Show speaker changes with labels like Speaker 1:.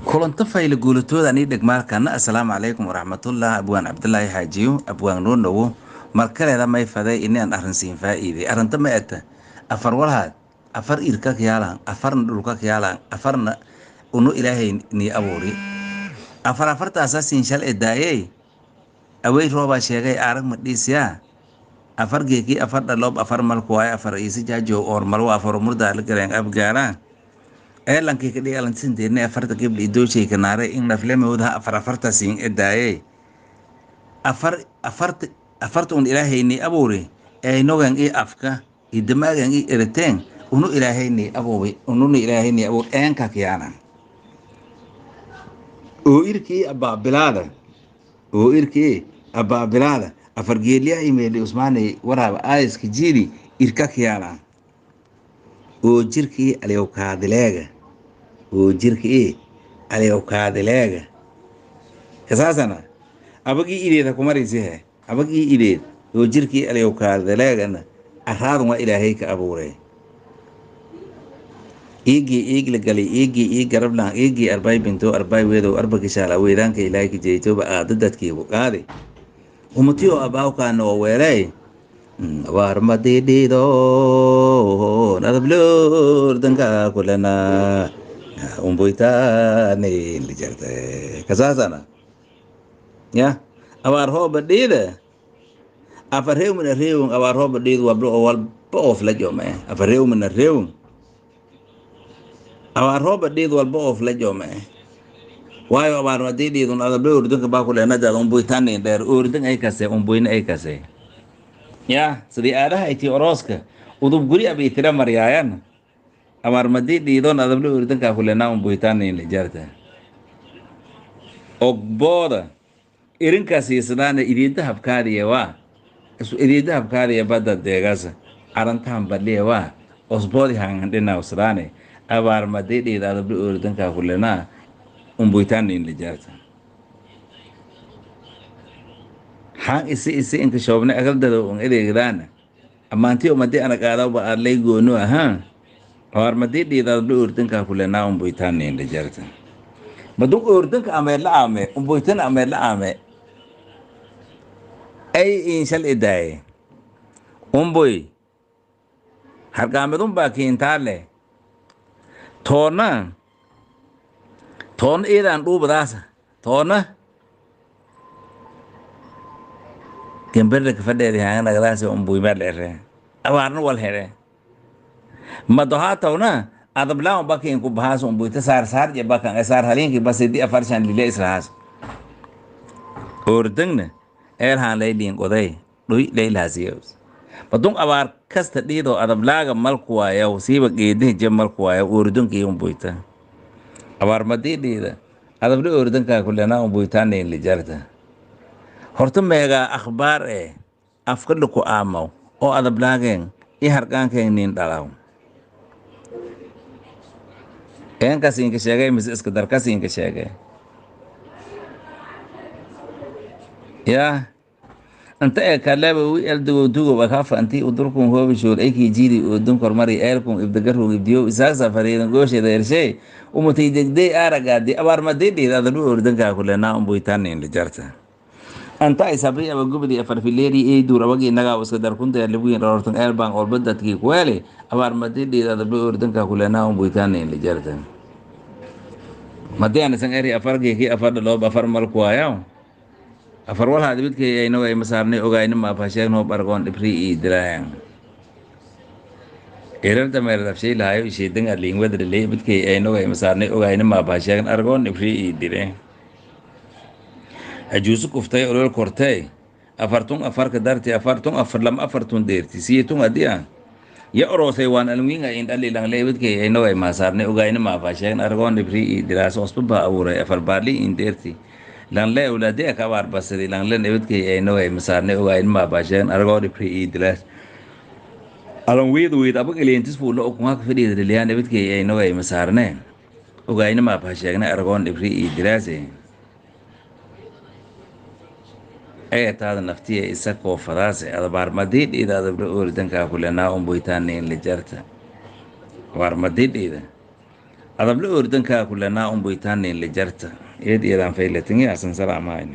Speaker 1: كلنت فايل قولتو أني دق مالكنا السلام عليكم ورحمة الله أبوان عبد الله حاجيو أبوان نونو مركل هذا ما يفدي إني أن أرنسين فائدي أرنت ما أنت أفر ولها أفر إركك يالا أفر نلقك يالا أفر أنو إلهي ني أبوري أفرت أساسين شال إدايي أوي روبا شيء أرق مديسيا أفر جيكي أفر دلوب أفر ملكواي أفر إيسي جاجو أور ملو أفر مردا لكرين أبجارا eelankii ka dhigaalansinteedna afarta gabdhi dooshay kanaare in nafleme wadaha afarta siin edaaye afarta un ilaahayni abuuri ee nogan i afka i damaagan i eriteen unu ilaahayni abuuri ununa ilaahayni abuur eenka kiyana oo irkii abaabilaada afar geeliya imeeli usmaani waraaba aayiska jiiri irka kiyana oo jirkii aliyowkaadileega kasaasana abagii ideeda kumarisihe abagii ideed oo jirkii aliyowkaadileegana araadun waa ilaahay ka abuuray iigii la galay iigii garablaan iigii arbay binto arbay weedow arba kishaala weedaanka ilaahay ka jeeytooba aadadadkiibu qaadi umatiyo abaawkaana oo weelay warmadidhido nadabloor danka kulana umboytaane lijarte kasaasana ya abaar hooba dhiida afarewmina reewun abaar hooba dhiid walba of la jome afarewmina reewun abaar hooba dhiid walba of la jome waayo abaar madidhiidun adabloor danka baa kulenadaad umboytaane dheer oordan ay kase umboyna ay kase ya sidii aadaha ayti orooska udub guri abay tira maryaayan amar madi dhiidon adabla urdanka kulena umboytaanayn lijarta ogbooda irinkaasi isnaana idiida habkaadiya waa idiida habkaadiya badda deegasa arantahan badliya waa osboodi hangandhina usraane abaar madi dhiida adabla urdanka kulena umboytaanayn lijarta haan isi inka shoobna agaldada un edeegdaana ammaantii umadi anaqaadawba aad lay goono ahaa abaar madi dhiidaadla oordanka kulenaa umboytaanayn lijarta madun oordanka ameedla aame umboytana ameedla aame ay inshal idaaye umboy hargaamedun baa kiintaale toonna iidaan dhuubadaasa toonna gemberda kafadheedi haanagadaasi umboymaad ere abaarna wal here madohaatawna adablaan bakin ku bahaas umboyta saar je bakan saar haliinki basidi afarshan lile israas ordangna eelhaan layliin qoday dhuy laylaasiyos madun abaar kasta dhiido adablaaga malkuwaayaw siiba geedihi je malkuwaayaw ordankii umboyta abaar madii dhiida adabla ordankaa kulenaa umboytaanayn lijarta horta meegaa akhbaar afka dhuku aamaw oo adablaageen i harqaankeen nin dhalaw eenkasiinka sheegay mise iska darkasiinka sheegay yaa anta kalaba wi eldugo akafa anti udurkun hoobishool aykii jiidi oo dunkor mari eelkun ibdagarun ibdiyo isaasa fariidan goosheeda ershay umutay degdey aaragaadi abaar madidhiid adabla ordankaa kulenaa umboytaanayn lijarta anta isabi abagubdi afarfileri ee dur abagi naga iska darkunta labuin rortan elban orbadadki kuwele abaar madidhiid adabla ordanka kulenaa umboytaanayn lijarta madiana san eri afargi ki afar loob afar malkuwaayaw afar walha dibidkay ayna way masaarnay ogaayna ma faasheegno bargoon dhibri ii dilaayaan erarta meerada shay laayo sheedan adliin wadada leebidkay ayna way masaarnay ogaayna ma faasheegan argoon dhibri ii dileen ajuusu kuftay olol kortay afartun afarka darti afartun afarlam afartun deerti siyetun adiya ya orosay waan alwinga in dhalilang leebidkay ayna way masaarnay ogaayna ma faasheegan argoon dhibri ii dilaas osbaba abuuray afar baarli in deerti langle awlaade akabaar basadi langle nebadkay ayna way masaarnay ogaayna ma faasheegan argoon dhibri ii dilaas alan weed abag eleentis fuulo okunga ka fadhiida dhaliyaa nebadkay ayna way masaarnay ogaayna ma faasheegan argoon dhibri ii dilaase ayataada naftiya isa koofadaase adabaar madidhiida adabla ordankaa kulenaa umboytaanayn lijarta abaar madidhiida adable ordanka kulana un boytaan in la jarta eed eedan faylatin ya san salaamayn